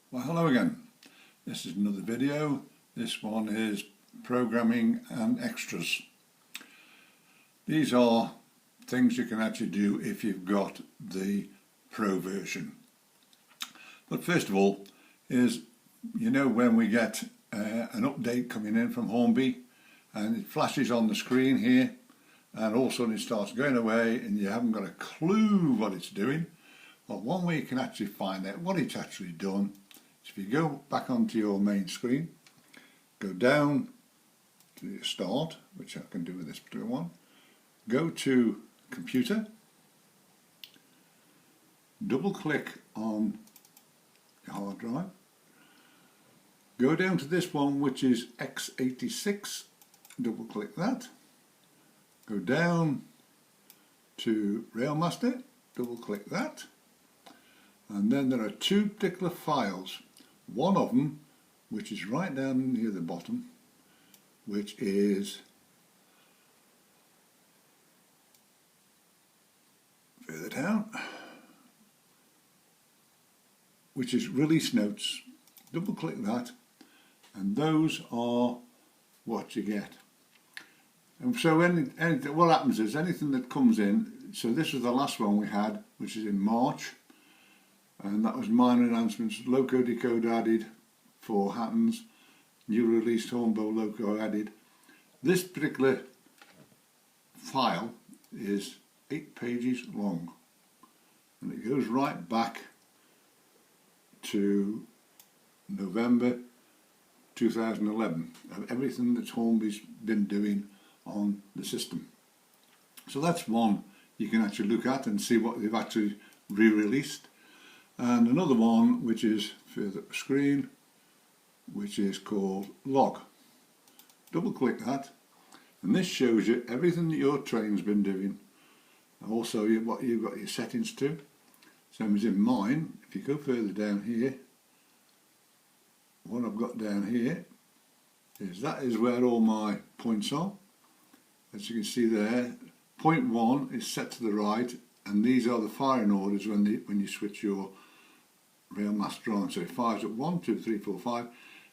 Well, hello again. This is another video. This one is programming and extras. These are things you can actually do if you've got the Pro version. But first of all is, when we get an update coming in from Hornby and it flashes on the screen here and all of a sudden it starts going away and you haven't got a clue what it's doing. Well, one way you can actually find out what it's actually done is if you go back onto your main screen, go down to your start, which I can do with this particular one, go to computer, double click on your hard drive, go down to this one which is x86, double click that, go down to Railmaster, double click that, and then there are two particular files. One of them, which is right down near the bottom, which is further down, which is release notes. Double click that and those are what you get. And so what happens is anything that comes in, so this was the last one we had, which is in March, and that was minor enhancements, loco decode added, 4 Hattons, new released Hornby loco added. This particular file is 8 pages long and it goes right back to November 2011 of everything that Hornby's been doing on the system. So that's one you can actually look at and see what they've actually re-released. And another one which is further up the screen, which is called log. Double click that and this shows you everything that your train's been doing, and also what you've got your settings to. Same as in mine, if you go further down here, what I've got down here is that is where all my points are. As you can see there, point 1 is set to the right and these are the firing orders when you switch your Railmaster on. So it fires at 1, 2, 3, 4, 5.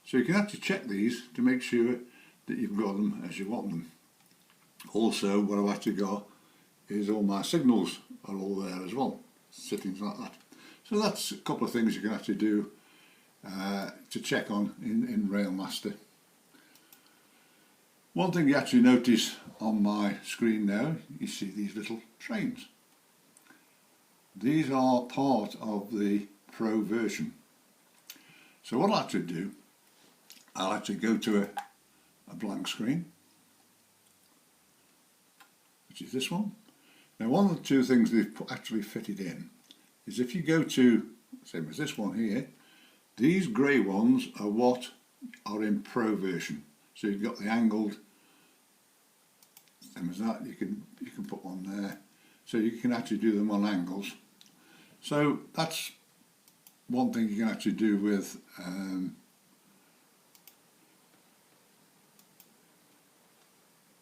So you can actually check these to make sure that you've got them as you want them. Also what I've actually got is all my signals are all there as well, settings like that. So that's a couple of things you can actually do to check on in Railmaster. One thing you actually notice on my screen now, you see these little trains. These are part of the Pro version. So what I'll actually do, I'll actually go to a blank screen, which is this one. Now one of the two things they've actually fitted in is if you go to, same as this one here, these grey ones are what are in Pro version. So you've got the angled, same as that, you can put one there. So you can actually do them on angles. So that's one thing you can actually do with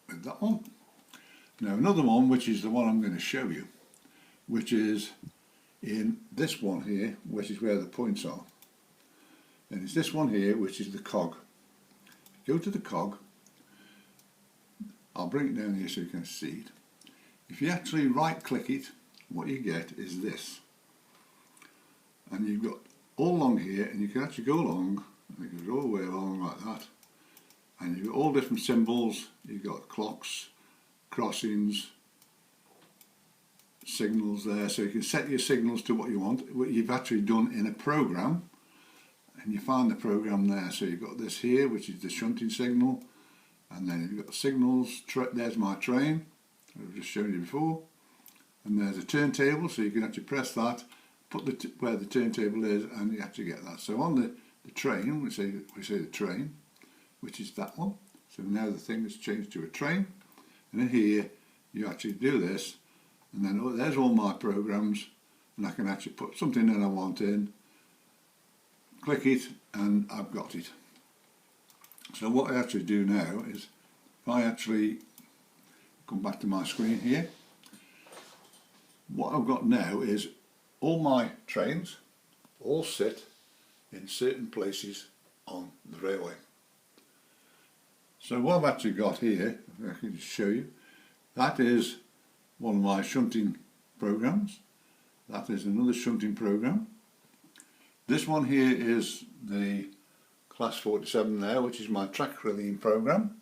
that one. Now another one, which is the one I'm going to show you, which is in this one here, which is where the points are. And it's this one here, which is the cog. Go to the cog. I'll bring it down here so you can see it. If you actually right click it, what you get is this. And you've got all along here, and you can actually go along, and it goes all the way along like that. And you've got all different symbols. You've got clocks, crossings, signals there. So you can set your signals to what you want, what you've actually done in a program. And you find the program there. So you've got this here, which is the shunting signal. And then you've got signals, there's my train, I've just shown you before. And there's a turntable, so you can actually press that, put where the turntable is, and you actually get that. So on the train, we say the train, which is that one. So now the thing has changed to a train. And in here, you actually do this, and then there's all my programs, and I can actually put something that I want in, click it, and I've got it. So what I actually do now is, if I actually come back to my screen here, what I've got now is all my trains all sit in certain places on the railway. So what I've actually got here, if I can just show you, that is one of my shunting programs. That is another shunting program. This one here is the Class 47 there, which is my track relieving program.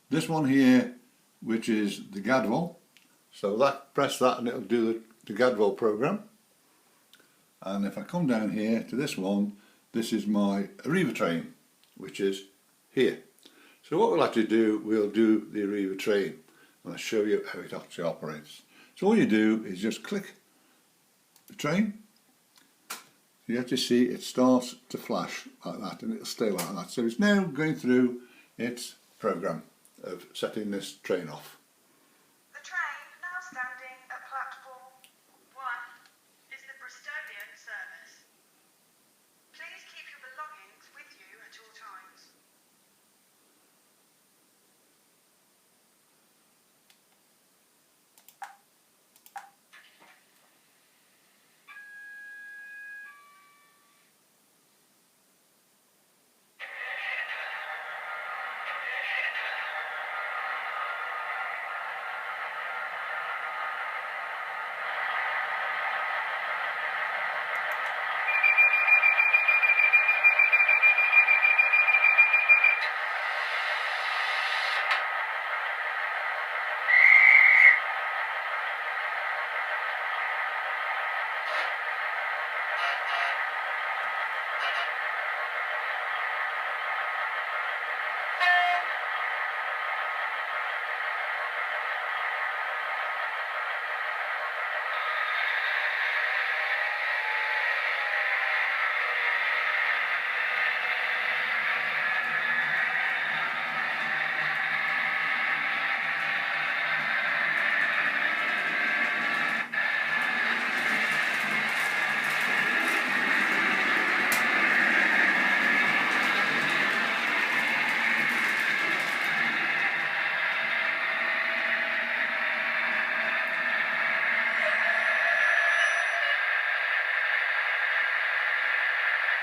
This one here, which is the Gadwall. So press that and it'll do the Gadwall program. And if I come down here to this one, this is my Arriva train, which is here. So what we'll actually do, we'll do the Arriva train and I'll show you how it actually operates. So all you do is just click the train. You have to see it starts to flash like that and it'll stay like that. So it's now going through its program of setting this train off. The train now standing at platform 1 is the Bristolian service. Please keep your belongings with you at all times.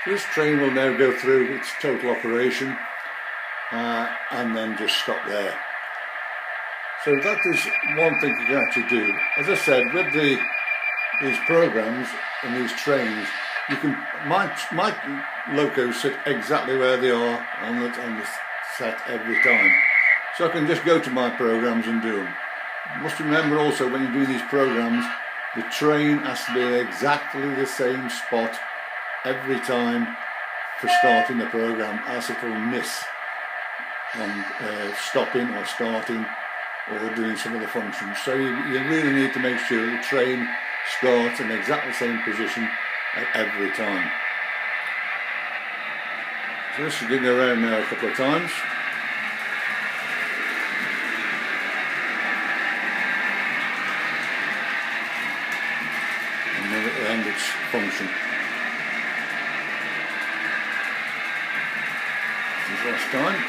This train will now go through its total operation and then just stop there. So that is one thing you can actually do. As I said, with these programs and these trains, you can my locos sit exactly where they are on the set every time. So I can just go to my programs and do them. You must remember also when you do these programs, the train has to be in exactly the same spot every time for starting the program, as it will miss on stopping or starting or doing some of the functions. So you really need to make sure the train starts in exactly the same position at every time. So this is going to go around now a couple of times. And then it will end its function. Last time.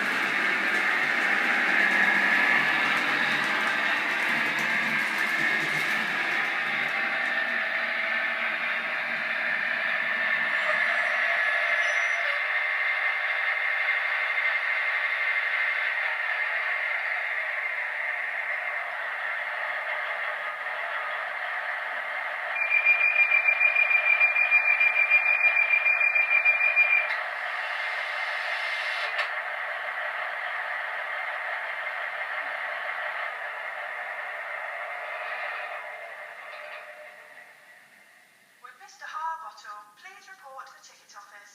Please report to the ticket office.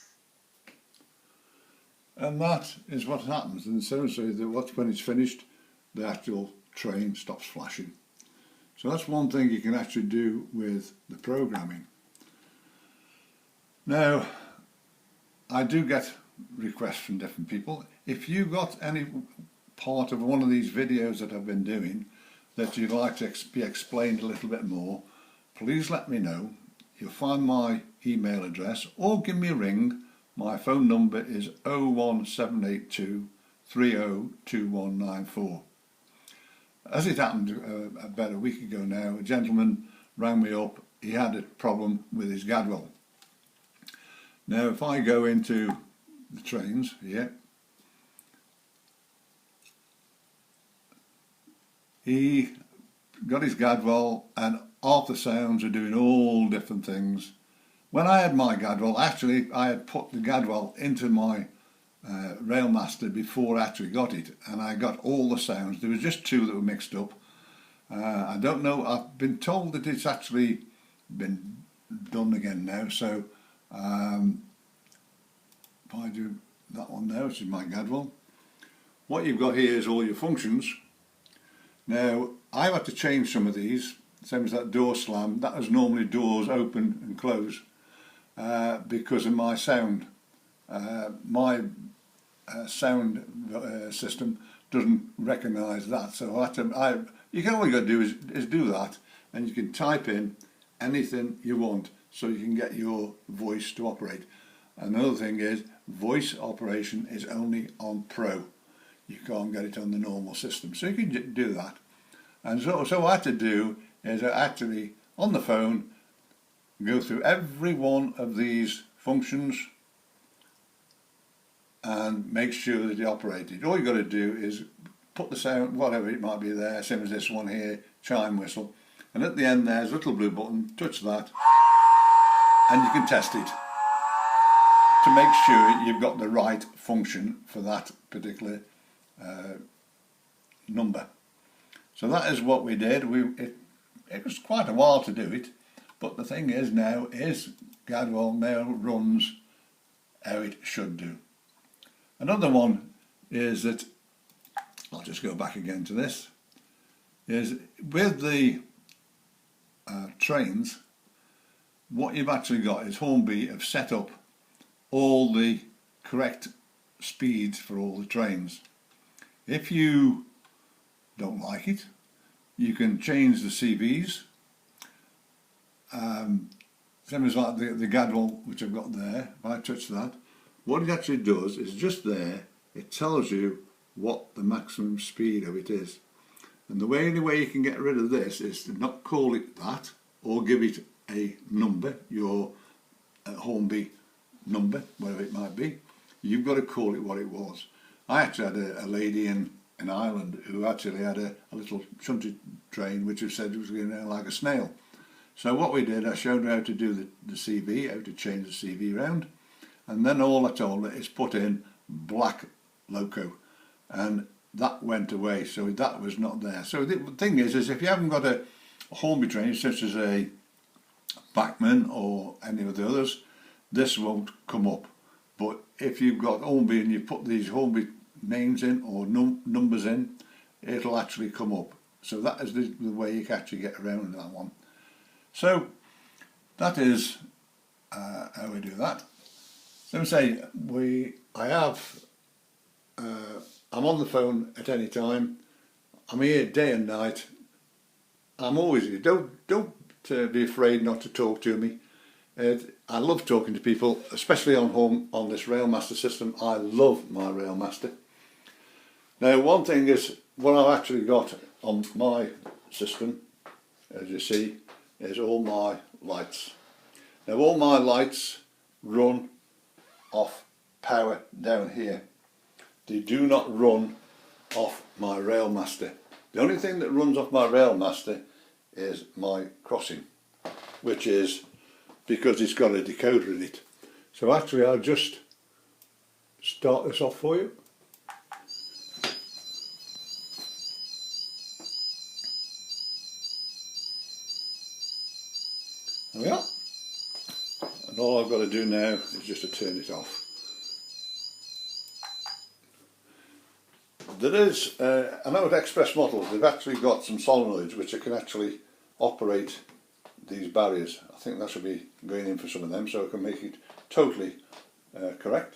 And that is what happens, and so that when it's finished, the actual train stops flashing. So that's one thing you can actually do with the programming. Now, I do get requests from different people. If you got any part of one of these videos that I've been doing that you'd like to be explained a little bit more, please let me know. You'll find my email address or give me a ring. My phone number is 01782 302194. As it happened about a week ago now, a gentleman rang me up. He had a problem with his Gadwall. Now if I go into the trains here, he got his Gadwall, and half the sounds are doing all different things. When I had my Gadwall, actually I had put the Gadwall into my Railmaster before I actually got it, and I got all the sounds. There was just two that were mixed up. I don't know, I've been told that it's actually been done again now, so if I do that one there, which is my Gadwall, what you've got here is all your functions. Now I've had to change some of these, same as that door slam. That was normally doors open and close because of my sound. My sound system doesn't recognise that, so you can all you got to do is do that, and you can type in anything you want, so you can get your voice to operate. Another thing is, voice operation is only on Pro. You can't get it on the normal system, so you can do that. And so what I had to do is actually on the phone go through every one of these functions and make sure that it operated. All you got to do is put the sound, whatever it might be there, same as this one here, chime whistle, and at the end there's a little blue button, touch that and you can test it to make sure you've got the right function for that particular number. So that is what we did. It was quite a while to do it, but the thing is now is Gadwall now runs how it should do. Another one is that, I'll just go back again to this, is with the trains, what you've actually got is Hornby have set up all the correct speeds for all the trains. If you don't like it, you can change the CVs. Same as like the Gadwall which I've got there. If I touch that, what it actually does is just there, it tells you what the maximum speed of it is. And the only way you can get rid of this is to not call it that, or give it a number, your Hornby number, whatever it might be. You've got to call it what it was. I actually had a lady in Ireland who actually had a little shunted train which said it was going down like a snail. So what we did, I showed her how to do the CV, how to change the CV round, and then all I told her is put in black loco, and that went away, so that was not there. So the thing is if you haven't got a Hornby train such as a Bachmann or any of the others, this won't come up. But if you've got Hornby and you put these Hornby names in or numbers in, it'll actually come up. So that is the way you can actually get around that one. So that is how we do that. So say I'm on the phone at any time. I'm here day and night. I'm always here. Don't be afraid not to talk to me. I love talking to people, especially on this Railmaster system. I love my Railmaster. Now one thing is, what I've actually got on my system, as you see, is all my lights. Now all my lights run off power down here. They do not run off my Railmaster. The only thing that runs off my Railmaster is my crossing, which is because it's got a decoder in it. So actually I'll just start this off for you. There we are. And all I've got to do now is just to turn it off. There is, I know at Express Models they've actually got some solenoids which can actually operate these barriers. I think that should be going in for some of them, so I can make it totally correct.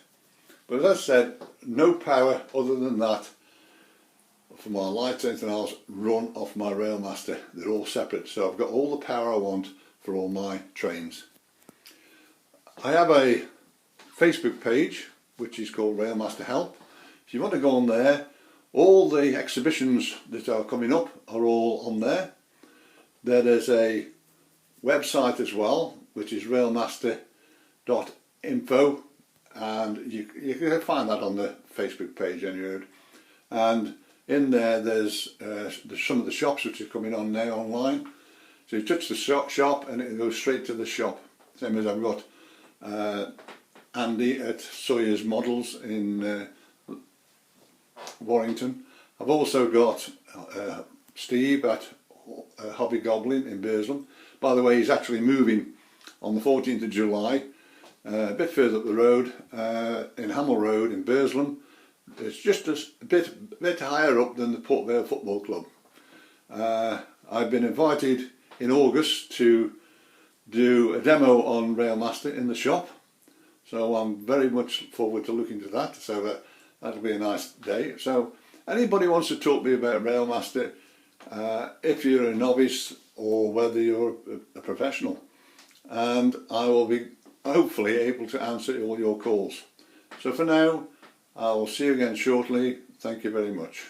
But as I said, no power other than that for my lights, anything else, run off my Railmaster. They're all separate, so I've got all the power I want for all my trains. I have a Facebook page which is called Railmaster Help. If you want to go on there, all the exhibitions that are coming up are all on there. There is a website as well, which is railmaster.info. info, and you can find that on the Facebook page anyway. And in there's some of the shops which are coming on now online. So you touch the shop and it goes straight to the shop. Same as I've got Andy at Sawyer's Models in Warrington. I've also got Steve at Hobby Goblin in Burslem. By the way, he's actually moving on the 14th of July, a bit further up the road, in Hamel Road in Burslem. It's just a bit higher up than the Port Vale Football Club. I've been invited in August to do a demo on Railmaster in the shop, so I'm very much forward to looking to that. So that'll be a nice day. So anybody wants to talk to me about Railmaster, if you're a novice or whether you're a professional, and I will be hopefully able to answer all your calls. So for now, I will see you again shortly. Thank you very much.